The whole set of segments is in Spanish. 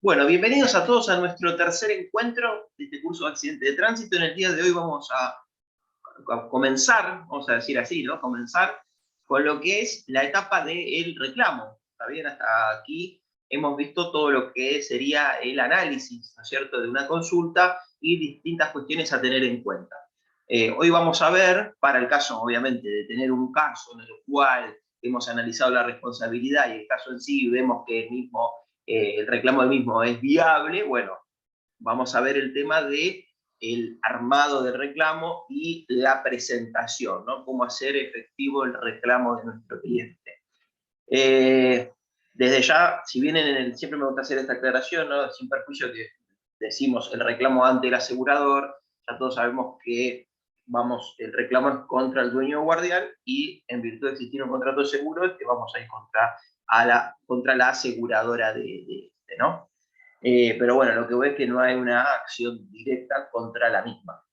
Bueno, bienvenidos a todos a nuestro tercer encuentro de este curso de accidente de tránsito. En el día de hoy vamos a comenzar, vamos a decir así, ¿no? Comenzar con lo que es la etapa del reclamo. ¿Está bien? Hasta aquí hemos visto todo lo que sería el análisis, ¿no es cierto?, de una consulta y distintas cuestiones a tener en cuenta. Hoy vamos a ver, para el caso, obviamente, de tener un caso en el cual hemos analizado la responsabilidad y el caso en sí, vemos que el reclamo del mismo es viable. Bueno, vamos a ver el tema de el armado del reclamo y la presentación, ¿no? Cómo hacer efectivo el reclamo de nuestro cliente. Desde ya, si bien siempre me gusta hacer esta aclaración, ¿no?, sin perjuicio que decimos el reclamo ante el asegurador, ya todos sabemos que el reclamo es contra el dueño o guardián, y en virtud de existir un contrato de seguro, que vamos a ir contra la aseguradora de este, ¿no? Pero bueno, lo que veo es que no hay una acción directa contra la misma.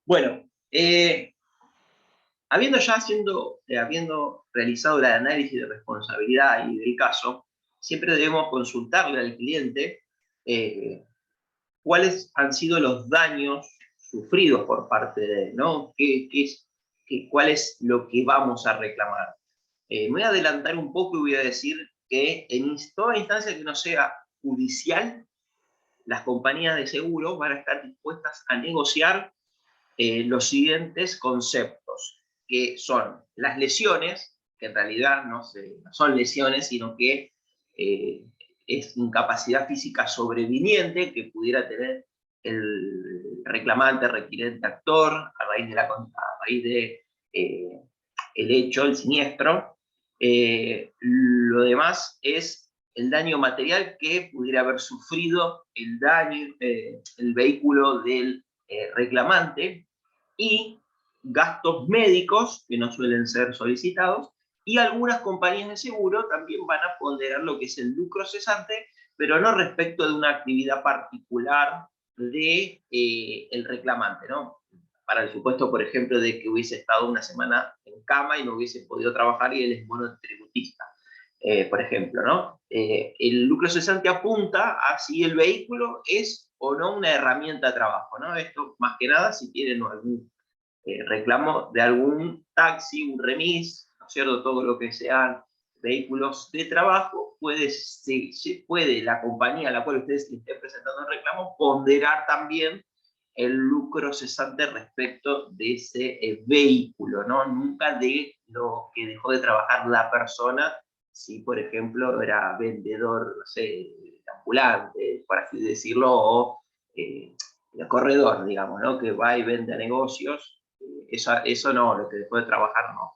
Bueno, habiendo realizado el análisis de responsabilidad y del caso, siempre debemos consultarle al cliente cuáles han sido los daños sufridos por parte de él, ¿no? ¿Cuál es lo que vamos a reclamar? Me voy a adelantar un poco y voy a decir que en toda instancia que no sea judicial, las compañías de seguro van a estar dispuestas a negociar los siguientes conceptos, que son las lesiones, que en realidad no son lesiones, sino que eh, es incapacidad física sobreviniente que pudiera tener el reclamante, requirente, actor, a raíz de el hecho, el siniestro. Lo demás es el daño material que pudiera haber sufrido el vehículo del reclamante, y gastos médicos que no suelen ser solicitados, y algunas compañías de seguro también van a ponderar lo que es el lucro cesante, pero no respecto de una actividad particular de el reclamante, ¿no? Para el supuesto, por ejemplo, de que hubiese estado una semana en cama y no hubiese podido trabajar y él es monotributista, por ejemplo, ¿no? El lucro cesante apunta a si el vehículo es o no una herramienta de trabajo, ¿no? Esto más que nada si tienen algún reclamo de algún taxi, un remis, ¿no es cierto? Todo lo que sean vehículos de trabajo, puede la compañía a la cual ustedes estén presentando el reclamo ponderar también el lucro cesante respecto de ese vehículo, ¿no? Nunca de lo que dejó de trabajar la persona, si por ejemplo era vendedor, no sé, ambulante, por así decirlo, o el corredor, digamos, ¿no?, que va y vende a negocios. Eso no, lo que dejó de trabajar no.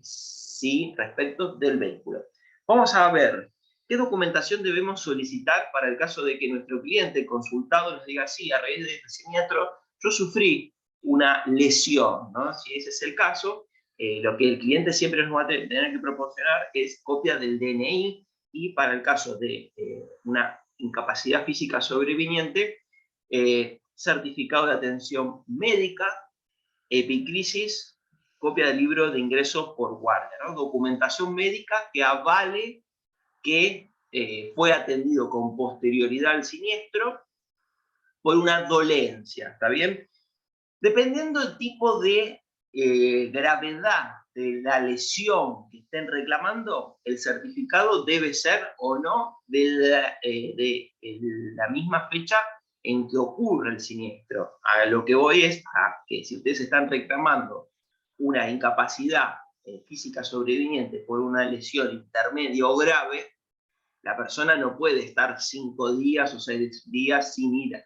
Sí, respecto del vehículo. Vamos a ver qué documentación debemos solicitar para el caso de que nuestro cliente consultado nos diga: sí, a raíz de este siniestro yo sufrí una lesión, ¿no? Si ese es el caso, lo que el cliente siempre nos va a tener que proporcionar es copia del DNI, y para el caso de una incapacidad física sobreviniente, certificado de atención médica, epicrisis, copia del libro de ingreso por guardia, ¿no? Documentación médica que avale que fue atendido con posterioridad al siniestro por una dolencia, ¿está bien? Dependiendo del tipo de gravedad de la lesión que estén reclamando, el certificado debe ser o no de la misma fecha en que ocurre el siniestro. A lo que voy es a que si ustedes están reclamando una incapacidad física sobreviniente por una lesión intermedia o grave, la persona no puede estar 5 días o 6 días sin ir a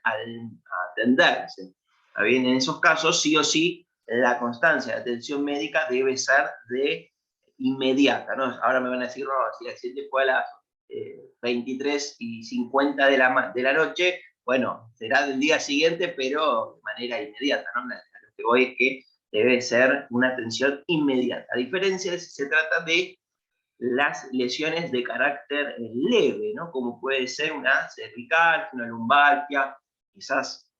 atenderse. ¿Está bien? En esos casos, sí o sí, la constancia de atención médica debe ser de inmediata, ¿no? Ahora me van a decir: no, si el accidente fue a las 23:50 de la noche, bueno, será del día siguiente, pero de manera inmediata, ¿no? Lo que voy es que debe ser una atención inmediata. A diferencia de si se trata de las lesiones de carácter leve, ¿no?, como puede ser una cervical, una lumbalgia, quizás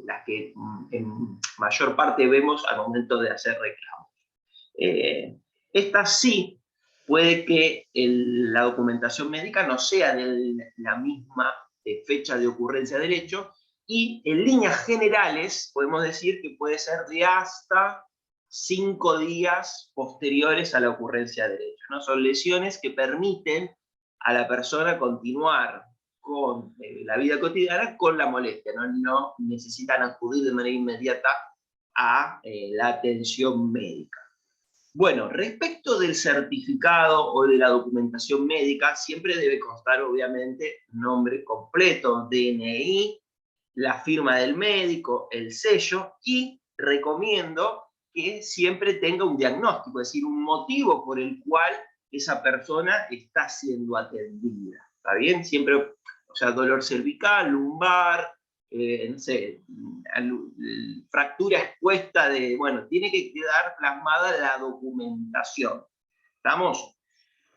las que en mayor parte vemos al momento de hacer reclamos. Estas sí puede que la documentación médica no sea de la misma fecha de ocurrencia del hecho, y en líneas generales podemos decir que puede ser de hasta 5 días posteriores a la ocurrencia del hecho, ¿no? Son lesiones que permiten a la persona continuar con la vida cotidiana con la molestia, ¿no? No necesitan acudir de manera inmediata a la atención médica. Bueno, respecto del certificado o de la documentación médica, siempre debe constar obviamente nombre completo, DNI, la firma del médico, el sello, y recomiendo que siempre tenga un diagnóstico, es decir, un motivo por el cual esa persona está siendo atendida. ¿Está bien? Siempre, o sea, dolor cervical, lumbar, no sé, fractura expuesta de, bueno, tiene que quedar plasmada la documentación. ¿Estamos?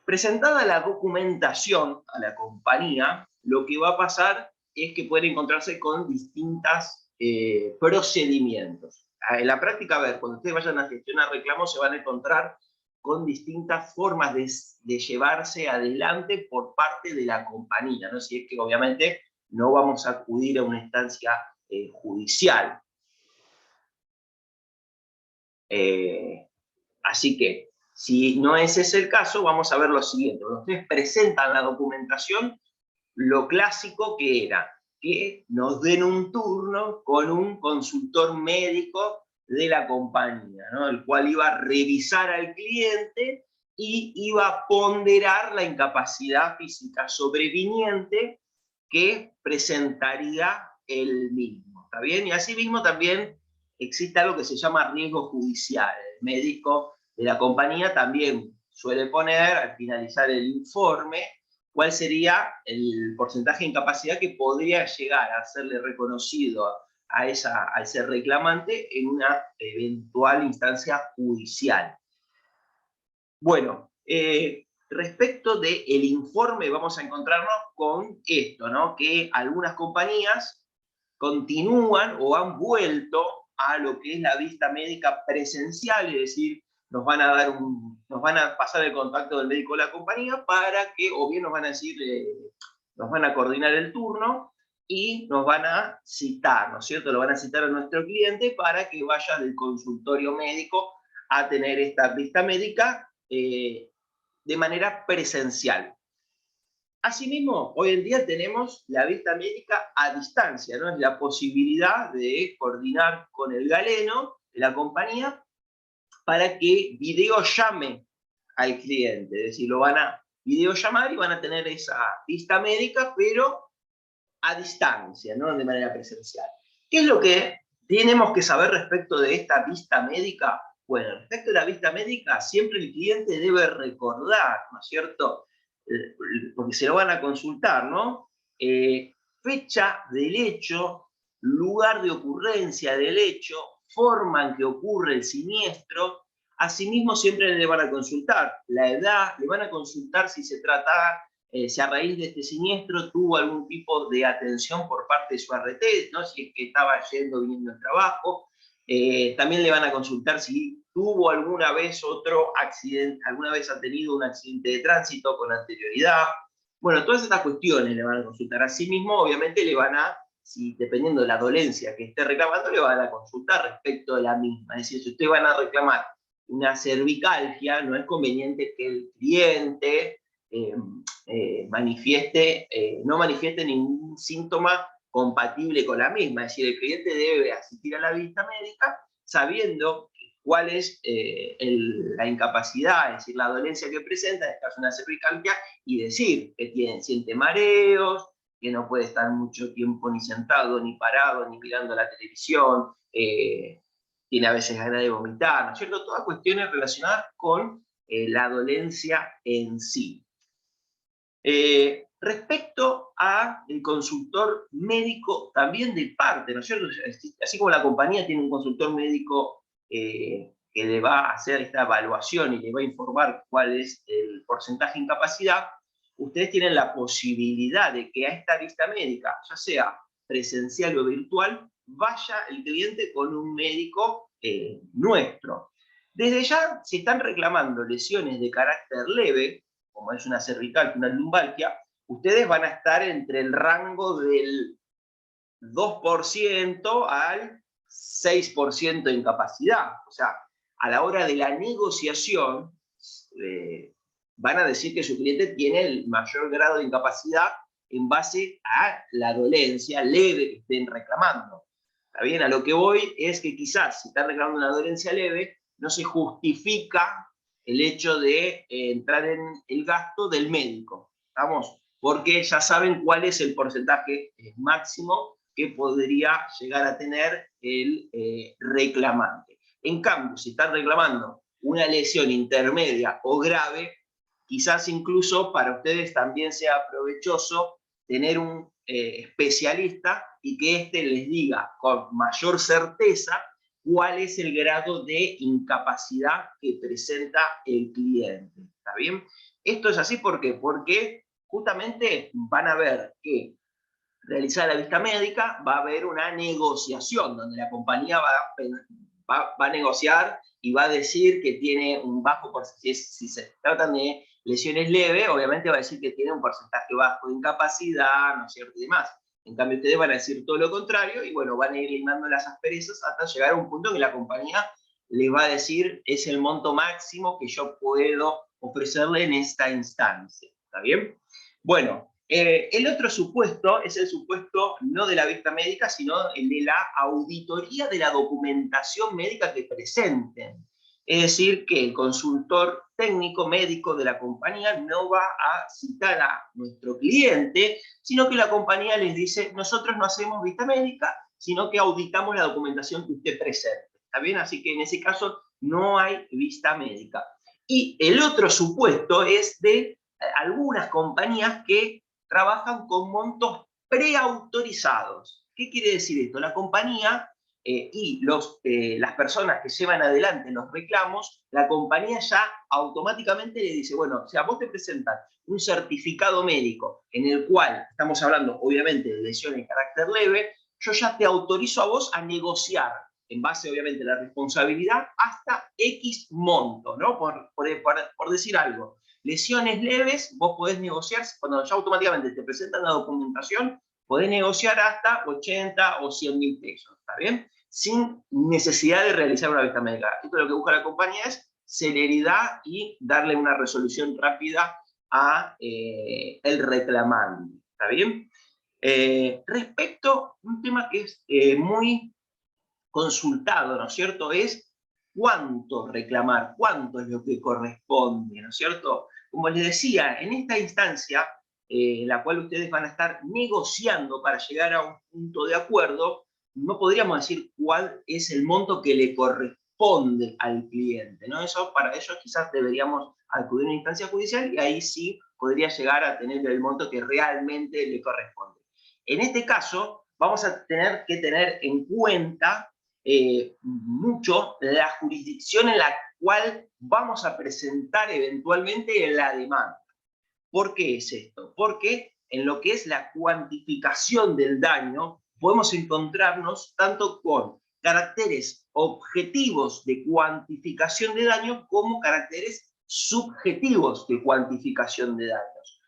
Presentada la documentación a la compañía, lo que va a pasar es que pueden encontrarse con distintos procedimientos. En la práctica, a ver, cuando ustedes vayan a gestionar reclamos, se van a encontrar con distintas formas de llevarse adelante por parte de la compañía, ¿no? Si es que obviamente no vamos a acudir a una instancia judicial. Así que, si no es ese el caso, vamos a ver lo siguiente. Cuando ustedes presentan la documentación, lo clásico que era que nos den un turno con un consultor médico de la compañía, ¿no? El cual iba a revisar al cliente y iba a ponderar la incapacidad física sobreviniente que presentaría el mismo. ¿Está bien? Y asimismo también existe algo que se llama riesgo judicial. El médico de la compañía también suele poner, al finalizar el informe, cuál sería el porcentaje de incapacidad que podría llegar a serle reconocido a ese reclamante en una eventual instancia judicial. Bueno, respecto del informe vamos a encontrarnos con esto, ¿no? Que algunas compañías continúan o han vuelto a lo que es la vista médica presencial, es decir, nos van a pasar el contacto del médico de la compañía para que, o bien nos van a decir, nos van a coordinar el turno y nos van a citar, ¿no es cierto? Lo van a citar a nuestro cliente para que vaya del consultorio médico a tener esta vista médica de manera presencial. Asimismo, hoy en día tenemos la vista médica a distancia, ¿no? Es la posibilidad de coordinar con el galeno de la compañía para que videollame al cliente, es decir, lo van a videollamar y van a tener esa vista médica, pero a distancia, no de manera presencial. ¿Qué es lo que tenemos que saber respecto de esta vista médica? Bueno, respecto a la vista médica, siempre el cliente debe recordar, ¿no es cierto? Porque se lo van a consultar, ¿no? Fecha del hecho, lugar de ocurrencia del hecho, forma en que ocurre el siniestro. Asimismo, siempre le van a consultar la edad, le van a consultar si se trata, si a raíz de este siniestro tuvo algún tipo de atención por parte de su ART, ¿no? Si es que estaba yendo, viniendo al trabajo. También le van a consultar si tuvo alguna vez otro accidente, alguna vez ha tenido un accidente de tránsito con anterioridad. Bueno, todas estas cuestiones le van a consultar. Asimismo, obviamente le van a, si, dependiendo de la dolencia que esté reclamando, le van a consultar respecto de la misma. Es decir, si ustedes van a reclamar una cervicalgia, no es conveniente que el cliente no manifieste ningún síntoma compatible con la misma. Es decir, el cliente debe asistir a la vista médica sabiendo cuál es la incapacidad, es decir, la dolencia que presenta, en este caso una cervicalgia, y decir que siente mareos, que no puede estar mucho tiempo ni sentado, ni parado, ni mirando la televisión, tiene a veces ganas de vomitar, ¿no es cierto? Todas cuestiones relacionadas con la dolencia en sí. Respecto al consultor médico también de parte, ¿no es cierto? Así como la compañía tiene un consultor médico que le va a hacer esta evaluación y le va a informar cuál es el porcentaje de incapacidad, ustedes tienen la posibilidad de que a esta vista médica, ya sea presencial o virtual, vaya el cliente con un médico nuestro. Desde ya, si están reclamando lesiones de carácter leve, como es una cervical, una lumbalgia, ustedes van a estar entre el rango del 2% al 6% de incapacidad. O sea, a la hora de la negociación, van a decir que su cliente tiene el mayor grado de incapacidad en base a la dolencia leve que estén reclamando. ¿Está bien? A lo que voy es que quizás si están reclamando una dolencia leve, no se justifica el hecho de entrar en el gasto del médico. ¿Estamos? Porque ya saben cuál es el porcentaje máximo que podría llegar a tener el reclamante. En cambio, si están reclamando una lesión intermedia o grave, quizás incluso para ustedes también sea provechoso tener un especialista y que éste les diga con mayor certeza cuál es el grado de incapacidad que presenta el cliente. ¿Está bien? Esto es así porque justamente van a ver que realizada la vista médica, va a haber una negociación donde la compañía va a negociar y va a decir que tiene un bajo porcentaje. Si se tratan de lesiones leves, obviamente va a decir que tiene un porcentaje bajo de incapacidad, ¿no es cierto? Y demás. En cambio, ustedes van a decir todo lo contrario y bueno, van a ir limando las asperezas hasta llegar a un punto en que la compañía les va a decir es el monto máximo que yo puedo ofrecerle en esta instancia. ¿Está bien? Bueno, el otro supuesto es el supuesto no de la vista médica, sino el de la auditoría de la documentación médica que presenten. Es decir, que el consultor técnico médico de la compañía no va a citar a nuestro cliente, sino que la compañía les dice, nosotros no hacemos vista médica, sino que auditamos la documentación que usted presente. ¿Está bien? Así que en ese caso no hay vista médica. Y el otro supuesto es de algunas compañías que trabajan con montos preautorizados. ¿Qué quiere decir esto? La compañía y las personas que llevan adelante los reclamos, la compañía ya automáticamente le dice, bueno, si a vos te presentan un certificado médico en el cual estamos hablando obviamente de lesiones de carácter leve, yo ya te autorizo a vos a negociar en base obviamente a la responsabilidad hasta X monto, ¿no? Por decir algo. Lesiones leves, vos podés negociar, cuando ya automáticamente te presentan la documentación, podés negociar hasta 80 o 100 mil pesos, ¿está bien? Sin necesidad de realizar una vista médica. Esto lo que busca la compañía es celeridad y darle una resolución rápida a el reclamante, ¿está bien? Respecto a un tema que es muy consultado, ¿no es cierto? Es cuánto reclamar, cuánto es lo que corresponde, ¿no es cierto? Como les decía, en esta instancia, en la cual ustedes van a estar negociando para llegar a un punto de acuerdo, no podríamos decir cuál es el monto que le corresponde al cliente, ¿no? Para ello quizás deberíamos acudir a una instancia judicial y ahí sí podría llegar a tener el monto que realmente le corresponde. En este caso, vamos a tener que tener en cuenta mucho la jurisdicción en la cual vamos a presentar eventualmente la demanda. ¿Por qué es esto? Porque en lo que es la cuantificación del daño, podemos encontrarnos tanto con caracteres objetivos de cuantificación de daño como caracteres subjetivos de cuantificación de daños.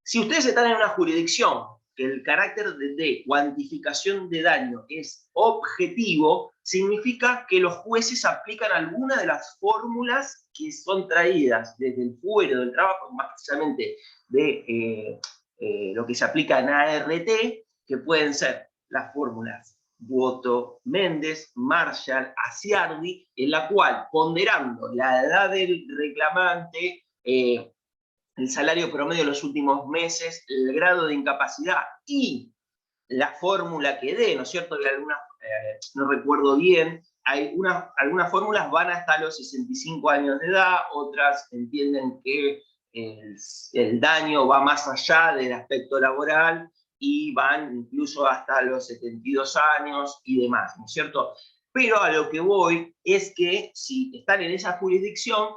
Si ustedes están en una jurisdicción que el carácter de cuantificación de daño es objetivo, significa que los jueces aplican alguna de las fórmulas que son traídas desde el fuero del trabajo, más precisamente de lo que se aplica en ART, que pueden ser las fórmulas Woto, Méndez, Marshall, Asiardi, en la cual, ponderando la edad del reclamante, el salario promedio de los últimos meses, el grado de incapacidad y la fórmula que dé, ¿no es cierto? Que algunas, no recuerdo bien, algunas fórmulas van hasta los 65 años de edad, otras entienden que el daño va más allá del aspecto laboral y van incluso hasta los 72 años y demás, ¿no es cierto? Pero a lo que voy es que si están en esa jurisdicción,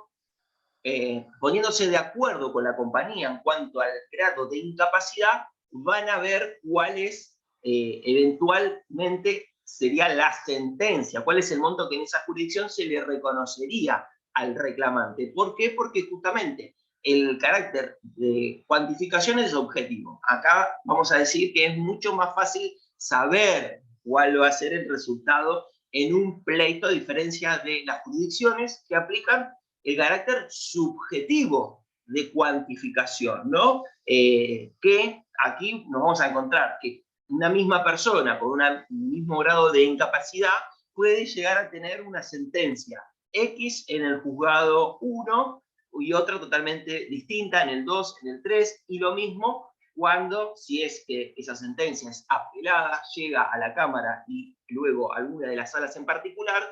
poniéndose de acuerdo con la compañía en cuanto al grado de incapacidad, van a ver cuál es eventualmente sería la sentencia, cuál es el monto que en esa jurisdicción se le reconocería al reclamante. ¿Por qué? Porque justamente el carácter de cuantificación es objetivo. Acá vamos a decir que es mucho más fácil saber cuál va a ser el resultado en un pleito, a diferencia de las jurisdicciones que aplican el carácter subjetivo de cuantificación, ¿no? Que aquí nos vamos a encontrar que una misma persona con un mismo grado de incapacidad puede llegar a tener una sentencia X en el juzgado 1 y otra totalmente distinta en el 2, en el 3, y lo mismo cuando, si es que esa sentencia es apelada, llega a la Cámara y luego a alguna de las salas en particular,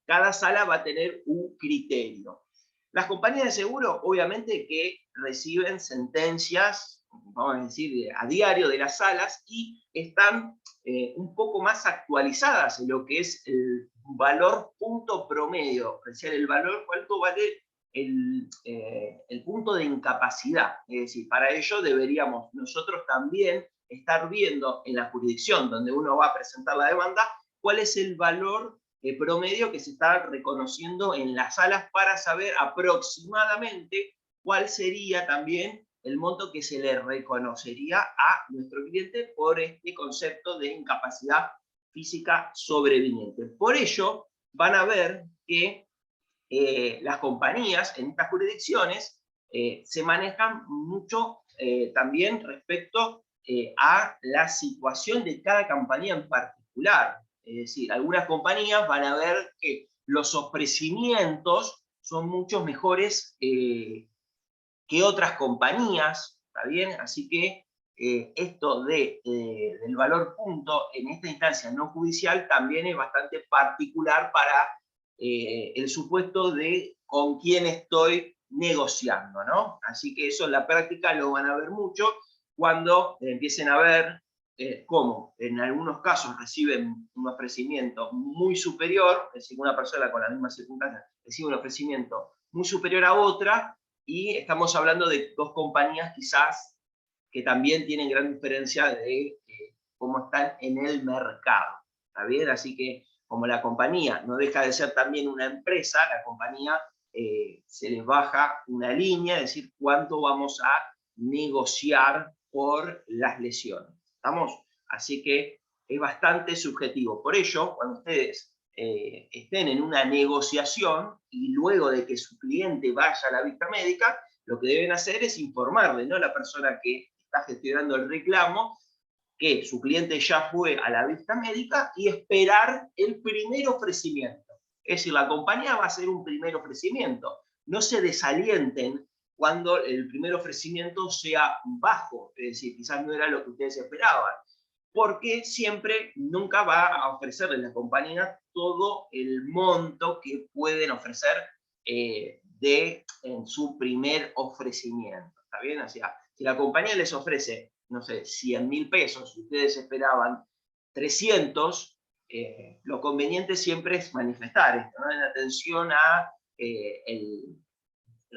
cada sala va a tener un criterio. Las compañías de seguro, obviamente, que reciben sentencias, vamos a decir, a diario de las salas y están un poco más actualizadas en lo que es el valor punto promedio, es decir, el valor, cuánto vale el punto de incapacidad. Es decir, para ello deberíamos nosotros también estar viendo en la jurisdicción donde uno va a presentar la demanda cuál es el valor promedio que se está reconociendo en las salas para saber aproximadamente cuál sería también el monto que se le reconocería a nuestro cliente por este concepto de incapacidad física sobreviniente. Por ello, van a ver que las compañías en estas jurisdicciones se manejan mucho también respecto a la situación de cada compañía en particular. Es decir, algunas compañías van a ver que los ofrecimientos son mucho mejores que otras compañías, ¿está bien? Así que esto del valor punto en esta instancia no judicial también es bastante particular para el supuesto de con quién estoy negociando, ¿no? Así que eso en la práctica lo van a ver mucho cuando empiecen a ver cómo en algunos casos reciben un ofrecimiento muy superior, es decir, una persona con la misma circunstancia recibe un ofrecimiento muy superior a otra, y estamos hablando de dos compañías quizás que también tienen gran diferencia de cómo están en el mercado, ¿está bien? Así que como la compañía no deja de ser también una empresa, la compañía se les baja una línea, es decir, cuánto vamos a negociar por las lesiones, ¿estamos? Así que es bastante subjetivo. Por ello, cuando ustedes estén en una negociación y luego de que su cliente vaya a la vista médica, lo que deben hacer es informarle, ¿no?, a la persona que está gestionando el reclamo que su cliente ya fue a la vista médica y esperar el primer ofrecimiento. Es decir, la compañía va a hacer un primer ofrecimiento. No se desalienten cuando el primer ofrecimiento sea bajo, es decir, quizás no era lo que ustedes esperaban, porque siempre nunca va a ofrecerle la compañía todo el monto que pueden ofrecer en su primer ofrecimiento, ¿está bien? O sea, si la compañía les ofrece, no sé, 100.000 pesos, ustedes esperaban 300, lo conveniente siempre es manifestar esto, ¿no?, en atención a el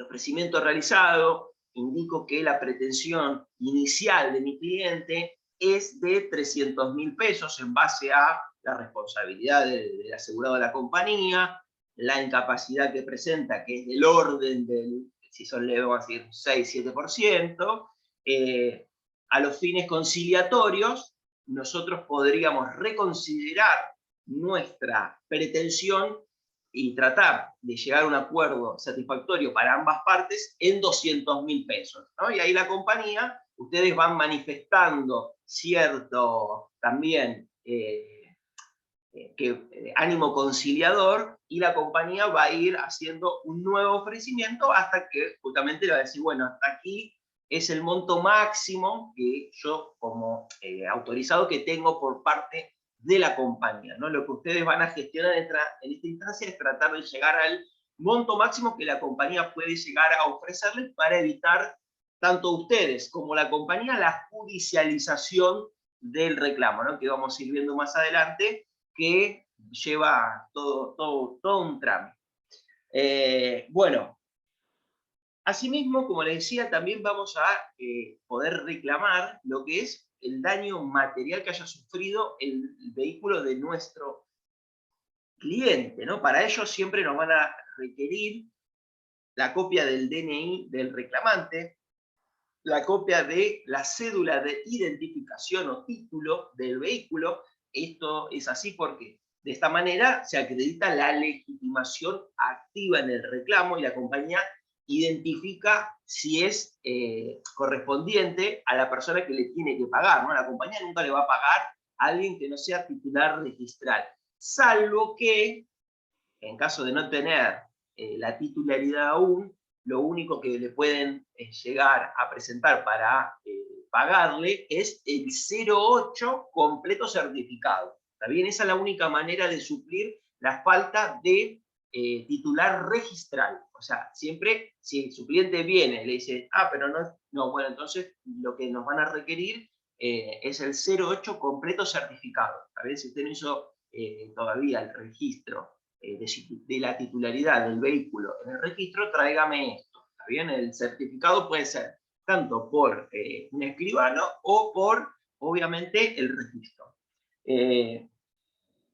ofrecimiento realizado, indico que la pretensión inicial de mi cliente es de 300.000 pesos en base a la responsabilidad del asegurado de la compañía, la incapacidad que presenta, que es del orden del, si son leves, vamos a decir 6-7%, a los fines conciliatorios, nosotros podríamos reconsiderar nuestra pretensión y tratar de llegar a un acuerdo satisfactorio para ambas partes en 200.000 pesos, ¿no? Y ahí la compañía, ustedes van manifestando cierto también ánimo conciliador, y la compañía va a ir haciendo un nuevo ofrecimiento hasta que justamente le va a decir, bueno, hasta aquí es el monto máximo que yo como autorizado que tengo por parte de la compañía, ¿no? Lo que ustedes van a gestionar en esta instancia es tratar de llegar al monto máximo que la compañía puede llegar a ofrecerles para evitar tanto ustedes como la compañía la judicialización del reclamo, ¿no?, que vamos a ir viendo más adelante, que lleva todo un trámite. Bueno, asimismo, como les decía, también vamos a poder reclamar lo que es el daño material que haya sufrido el vehículo de nuestro cliente, ¿no? Para ello siempre nos van a requerir la copia del DNI del reclamante, la copia de la cédula de identificación o título del vehículo. Esto es así porque de esta manera se acredita la legitimación activa en el reclamo y la compañía identifica si es correspondiente a la persona que le tiene que pagar, ¿no? La compañía nunca le va a pagar a alguien que no sea titular registral, salvo que, en caso de no tener la titularidad aún, lo único que le pueden llegar a presentar para pagarle es el 08 completo certificado. ¿Está bien? Esa es la única manera de suplir la falta de titular registral. O sea, siempre si su cliente viene y le dice, pero no, bueno, entonces lo que nos van a requerir es el 08 completo certificado. ¿Está bien? Si usted no hizo todavía el registro de la titularidad del vehículo en el registro, tráigame esto. ¿Está bien? El certificado puede ser tanto por un escribano o por, obviamente, el registro.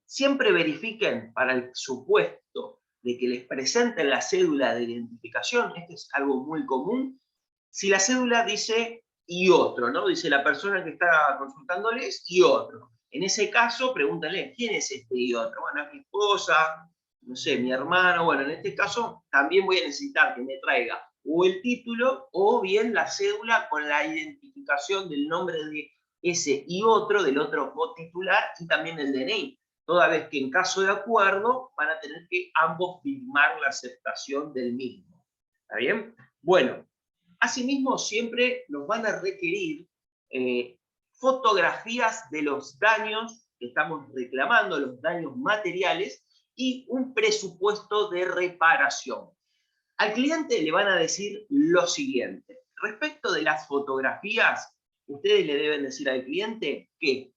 Siempre verifiquen para el supuesto de que les presenten la cédula de identificación, esto es algo muy común, si la cédula dice y otro, ¿no? Dice la persona que está consultándoles y otro. En ese caso, pregúntale, ¿quién es este y otro? Bueno, es mi esposa, no sé, mi hermano. Bueno, en este caso también voy a necesitar que me traiga o el título o bien la cédula con la identificación del nombre de ese y otro, del otro titular, y también el DNI. Toda vez que en caso de acuerdo van a tener que ambos firmar la aceptación del mismo. ¿Está bien? Bueno, asimismo siempre nos van a requerir fotografías de los daños que estamos reclamando, los daños materiales, y un presupuesto de reparación. Al cliente le van a decir lo siguiente. Respecto de las fotografías, ustedes le deben decir al cliente que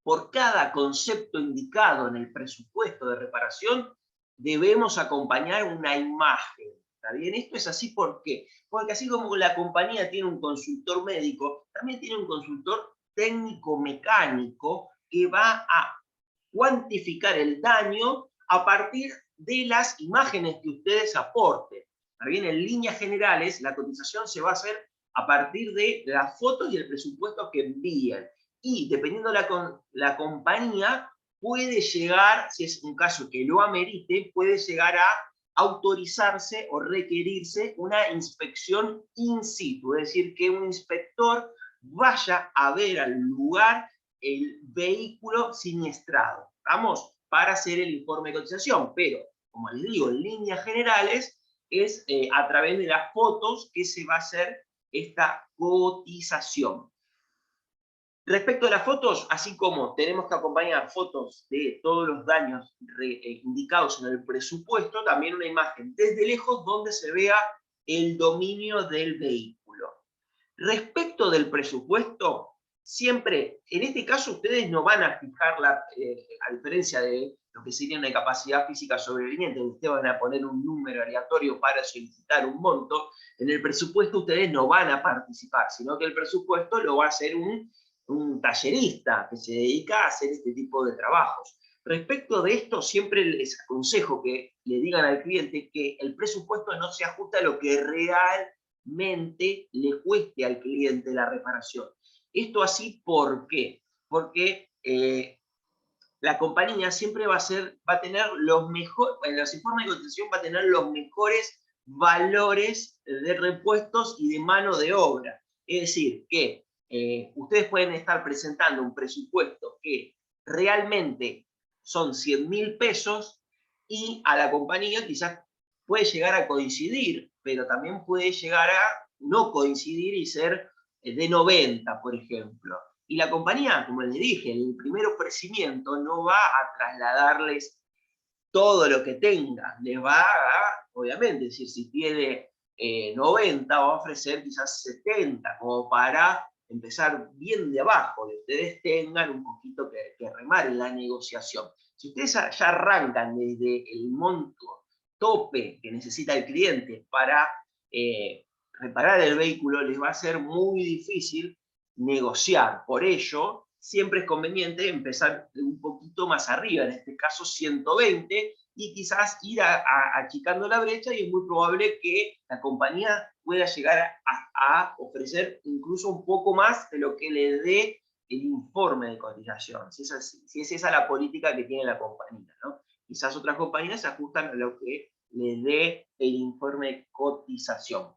por cada concepto indicado en el presupuesto de reparación, debemos acompañar una imagen. ¿Está bien? Esto es así, ¿por qué? Porque así como la compañía tiene un consultor médico, también tiene un consultor técnico-mecánico que va a cuantificar el daño a partir de las imágenes que ustedes aporten. ¿Está bien? En líneas generales, la cotización se va a hacer a partir de las fotos y el presupuesto que envíen. Y dependiendo de la compañía, puede llegar, si es un caso que lo amerite, puede llegar a autorizarse o requerirse una inspección in situ, es decir, que un inspector vaya a ver al lugar el vehículo siniestrado, ¿vamos? Para hacer el informe de cotización, pero, como les digo, en líneas generales, es a través de las fotos que se va a hacer esta cotización. Respecto a las fotos, así como tenemos que acompañar fotos de todos los daños indicados en el presupuesto, también una imagen desde lejos donde se vea el dominio del vehículo. Respecto del presupuesto, siempre, en este caso ustedes no van a fijar a diferencia de lo que sería una capacidad física sobreviviente, ustedes van a poner un número aleatorio para solicitar un monto. En el presupuesto ustedes no van a participar, sino que el presupuesto lo va a hacer un tallerista que se dedica a hacer este tipo de trabajos. Respecto de esto, siempre les aconsejo que le digan al cliente que el presupuesto no se ajusta a lo que realmente le cueste al cliente la reparación. Esto así, ¿por qué? Porque la compañía siempre va a tener los mejores, en los informes de cotización va a tener los mejores valores de repuestos y de mano de obra. Es decir, que ustedes pueden estar presentando un presupuesto que realmente son 100.000 pesos y a la compañía quizás puede llegar a coincidir, pero también puede llegar a no coincidir y ser de 90, por ejemplo. Y la compañía, como les dije, el primer ofrecimiento no va a trasladarles todo lo que tenga, les va a, obviamente, decir, si tiene 90, va a ofrecer quizás 70, como para empezar bien de abajo, y ustedes tengan un poquito que remar en la negociación. Si ustedes ya arrancan desde el monto tope que necesita el cliente para reparar el vehículo, les va a ser muy difícil negociar. Por ello, siempre es conveniente empezar un poquito más arriba, en este caso 120, y quizás ir achicando la brecha, y es muy probable que la compañía pueda llegar a ofrecer incluso un poco más de lo que le dé el informe de cotización, si es esa la política que tiene la compañía, ¿no? Quizás otras compañías se ajustan a lo que le dé el informe de cotización.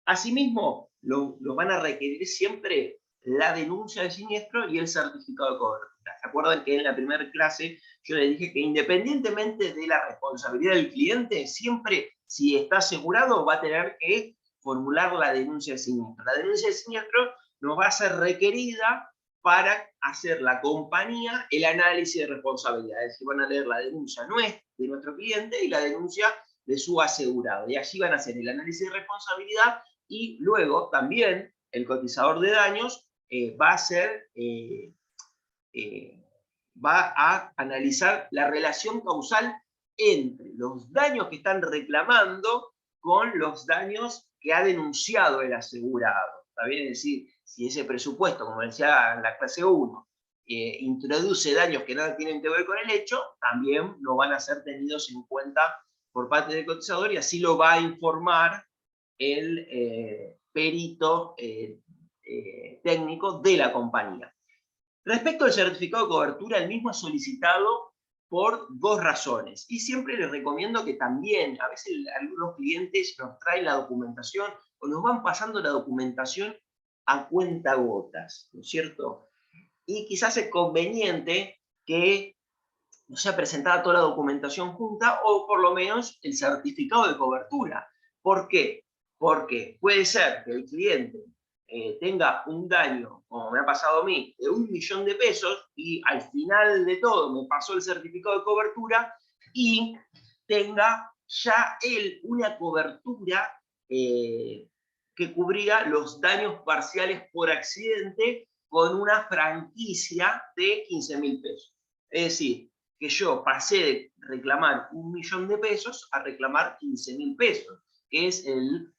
Asimismo, lo van a requerir siempre la denuncia de siniestro y el certificado de cobertura. ¿Se acuerdan que en la primera clase yo les dije que independientemente de la responsabilidad del cliente, siempre si está asegurado va a tener que formular la denuncia de siniestro? La denuncia de siniestro nos va a ser requerida para hacer la compañía el análisis de responsabilidad. Es decir, van a leer la denuncia de nuestro cliente y la denuncia de su asegurado. Y allí van a hacer el análisis de responsabilidad, y luego también el cotizador de daños va a analizar la relación causal entre los daños que están reclamando con los daños que ha denunciado el asegurado. ¿Está bien? Es decir, si ese presupuesto, como decía en la clase 1, introduce daños que nada tienen que ver con el hecho, también no van a ser tenidos en cuenta por parte del cotizador, y así lo va a informar el perito técnico de la compañía. Respecto al certificado de cobertura, el mismo es solicitado por dos razones. Y siempre les recomiendo que también, a veces algunos clientes nos traen la documentación o nos van pasando la documentación a cuentagotas, ¿no es cierto? Y quizás es conveniente que no sea presentada toda la documentación junta, o por lo menos el certificado de cobertura. ¿Por qué? Porque puede ser que el cliente tenga un daño, como me ha pasado a mí, de 1.000.000 de pesos, y al final de todo me pasó el certificado de cobertura y tenga ya él una cobertura que cubría los daños parciales por accidente con una franquicia de 15.000 pesos. Es decir, que yo pasé de reclamar 1.000.000 de pesos a reclamar 15.000 pesos, que es el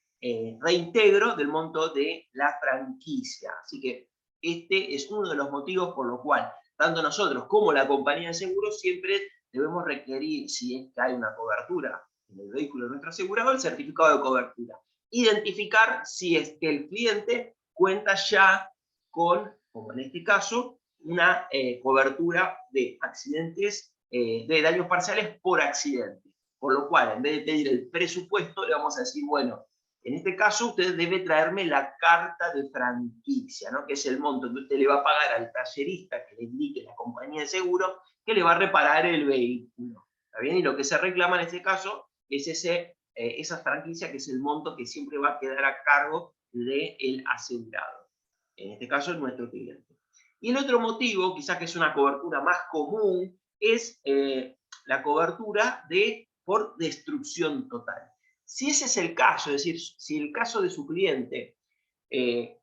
reintegro del monto de la franquicia. Así que este es uno de los motivos por los cuales tanto nosotros como la compañía de seguros siempre debemos requerir, si es que hay una cobertura en el vehículo de nuestro asegurado, el certificado de cobertura. Identificar si es que el cliente cuenta ya con, como en este caso, una cobertura de accidentes, de daños parciales por accidente. Por lo cual, en vez de pedir el presupuesto, le vamos a decir, bueno, en este caso usted debe traerme la carta de franquicia, ¿no? Que es el monto que usted le va a pagar al tallerista que le indique la compañía de seguro que le va a reparar el vehículo. ¿Está bien? Y lo que se reclama en este caso es esa franquicia, que es el monto que siempre va a quedar a cargo del asegurado. En este caso es nuestro cliente. Y el otro motivo, quizás que es una cobertura más común, es la cobertura por destrucción total. Si ese es el caso, es decir, si el caso de su cliente, el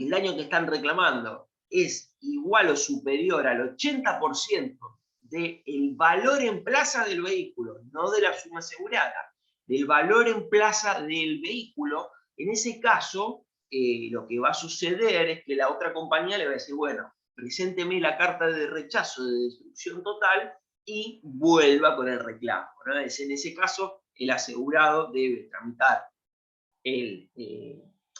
daño que están reclamando es igual o superior al 80% del valor en plaza del vehículo, no de la suma asegurada, del valor en plaza del vehículo, en ese caso, lo que va a suceder es que la otra compañía le va a decir, bueno, presénteme la carta de rechazo de destrucción total y vuelva con el reclamo, ¿no? En ese caso, el asegurado debe tramitar el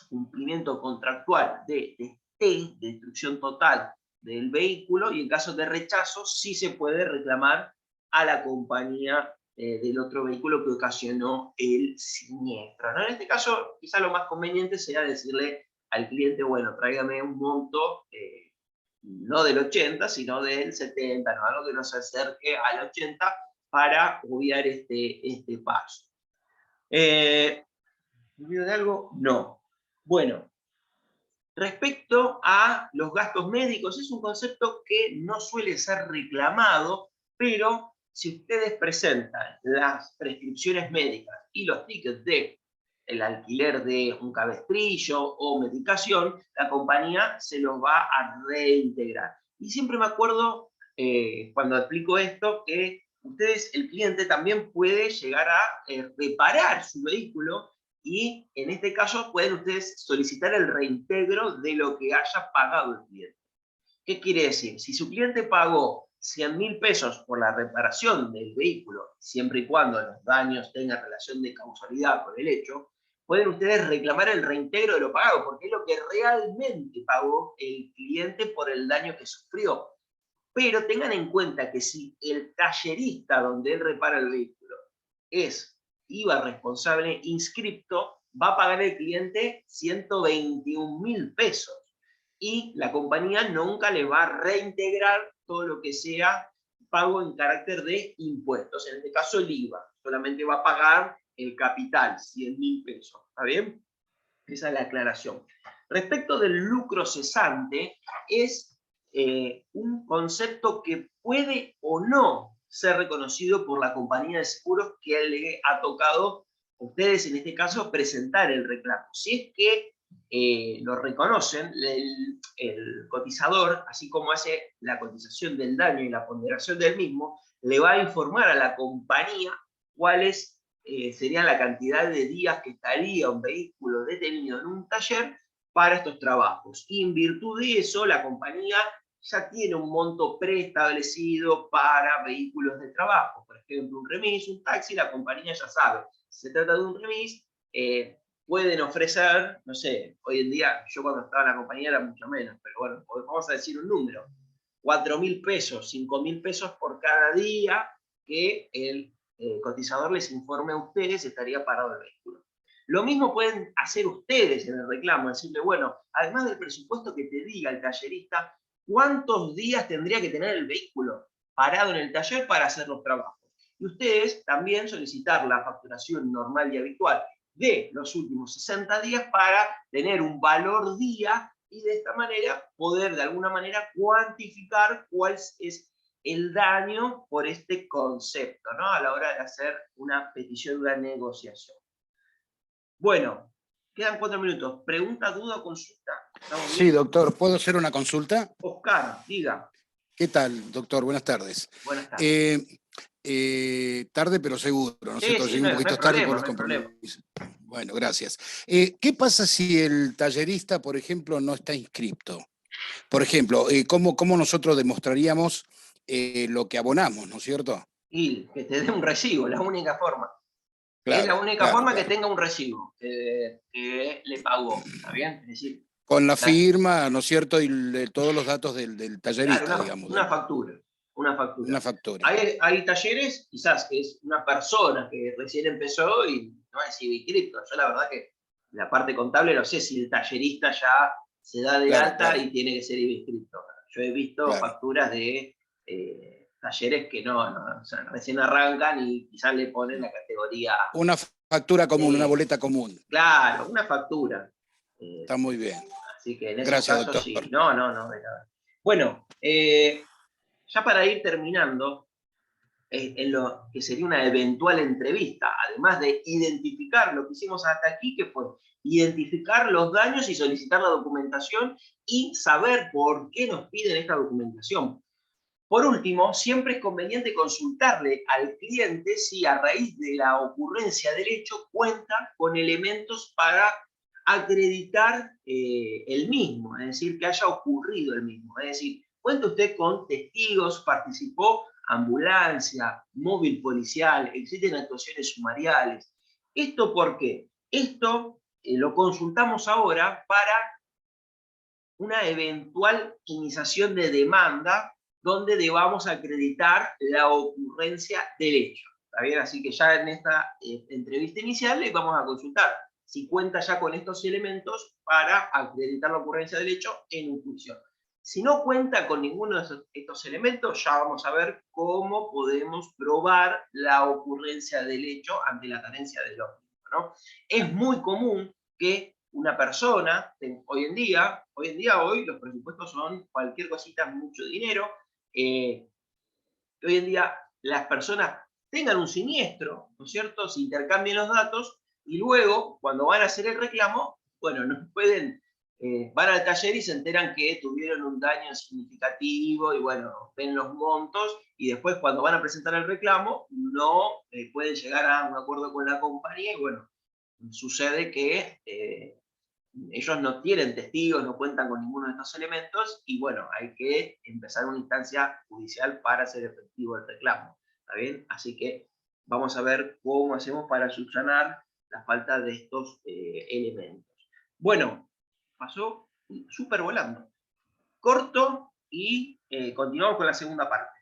cumplimiento contractual de destrucción total del vehículo, y en caso de rechazo sí se puede reclamar a la compañía del otro vehículo que ocasionó el siniestro, ¿no? En este caso, quizá lo más conveniente sería decirle al cliente, bueno, tráigame un monto, no del 80, sino del 70, ¿no? Algo que nos acerque al 80 para obviar este paso. ¿Me olvido de algo? No. Bueno, respecto a los gastos médicos, es un concepto que no suele ser reclamado, pero si ustedes presentan las prescripciones médicas y los tickets de el alquiler de un cabestrillo o medicación, la compañía se los va a reintegrar. Y siempre me acuerdo, cuando explico esto, que el cliente también puede llegar a reparar su vehículo y en este caso pueden ustedes solicitar el reintegro de lo que haya pagado el cliente. ¿Qué quiere decir? Si su cliente pagó 100.000 pesos por la reparación del vehículo, siempre y cuando los daños tengan relación de causalidad con el hecho, pueden ustedes reclamar el reintegro de lo pagado, porque es lo que realmente pagó el cliente por el daño que sufrió. Pero tengan en cuenta que si el tallerista donde él repara el vehículo es IVA responsable inscripto, va a pagar el cliente 121.000 pesos y la compañía nunca le va a reintegrar todo lo que sea pago en carácter de impuestos, en este caso el IVA, solamente va a pagar el capital, 100.000 pesos, ¿está bien? Esa es la aclaración. Respecto del lucro cesante, es un concepto que puede o no ser reconocido por la compañía de seguros que le ha tocado a ustedes, en este caso, presentar el reclamo. Si es que lo reconocen, el cotizador, así como hace la cotización del daño y la ponderación del mismo, le va a informar a la compañía cuáles sería la cantidad de días que estaría un vehículo detenido en un taller para estos trabajos. Y en virtud de eso, la compañía ya tiene un monto preestablecido para vehículos de trabajo. Por ejemplo, un remis, un taxi, la compañía ya sabe. Si se trata de un remis, pueden ofrecer, no sé, hoy en día, yo cuando estaba en la compañía era mucho menos, pero bueno, vamos a decir un número. 4.000 pesos, 5.000 pesos por cada día que el cotizador les informe a ustedes estaría parado el vehículo. Lo mismo pueden hacer ustedes en el reclamo, decirle, bueno, además del presupuesto que te diga el tallerista, ¿cuántos días tendría que tener el vehículo parado en el taller para hacer los trabajos? Y ustedes también solicitar la facturación normal y habitual de los últimos 60 días para tener un valor día y de esta manera poder de alguna manera cuantificar cuál es el daño por este concepto, ¿no? A la hora de hacer una petición de una negociación. Bueno, quedan 4 minutos. ¿Pregunta, duda o consulta? ¿Estamos bien? Sí, doctor, ¿puedo hacer una consulta? Oscar, diga. ¿Qué tal, doctor? Buenas tardes. Buenas tardes. Tarde pero seguro, ¿no es Sí, cierto? sí, Llegué no, un no hay poquito tarde por problema, los no hay problema. compromisos. Bueno, gracias. ¿Qué pasa si el tallerista, por ejemplo, no está inscripto? Por ejemplo, ¿cómo nosotros demostraríamos lo que abonamos, ¿no es cierto? Y que te dé un recibo, la única forma. Es la Claro, única claro, forma que claro. tenga un recibo, que le pagó, ¿está bien? Es decir, Con la la, firma, ¿no es cierto? Y todos los datos del claro, tallerista, digamos, una factura, una una factura. factura. Hay talleres, quizás, que es una persona que recién empezó y no es inscripto. Yo la verdad que la parte contable no sé si el tallerista ya se da de Claro, alta claro, y tiene que ser inscripto. Yo he visto claro. facturas de talleres que no, o sea, recién arrancan y quizás le ponen la categoría Una factura común, una de, boleta común. claro, una factura. Eh, Está muy bien. Así que en esos Gracias, casos doctor. sí. No, de nada. Bueno, ya para ir terminando, en lo que sería una eventual entrevista, además de identificar lo que hicimos hasta aquí, que fue identificar los daños y solicitar la documentación y saber por qué nos piden esta documentación. Por último, siempre es conveniente consultarle al cliente si a raíz de la ocurrencia del hecho cuenta con elementos para acreditar el mismo, es decir, que haya ocurrido el mismo. Es decir, cuenta usted con testigos, participó ambulancia, móvil policial, existen actuaciones sumariales. ¿Esto por qué? Esto lo consultamos ahora para una eventual iniciación de demanda donde debamos acreditar la ocurrencia del hecho. ¿Está bien? Así que ya en esta entrevista inicial le vamos a consultar si cuenta ya con estos elementos para acreditar la ocurrencia del hecho en un juicio. Si no cuenta con ninguno de estos elementos, ya vamos a ver cómo podemos probar la ocurrencia del hecho ante la carencia de los mismos, ¿no? Es muy común que una persona, hoy los presupuestos son cualquier cosita, mucho dinero, que hoy en día las personas tengan un siniestro, ¿no es cierto? Se intercambien los datos y luego, cuando van a hacer el reclamo, bueno, no pueden, van al taller y se enteran que tuvieron un daño significativo y bueno, ven los montos y después cuando van a presentar el reclamo no pueden llegar a un acuerdo con la compañía y bueno, sucede que ellos no tienen testigos, no cuentan con ninguno de estos elementos, y bueno, hay que empezar una instancia judicial para hacer efectivo el reclamo. ¿Está bien? Así que vamos a ver cómo hacemos para subsanar la falta de estos elementos. Bueno, pasó súper volando. Corto y continuamos con la segunda parte.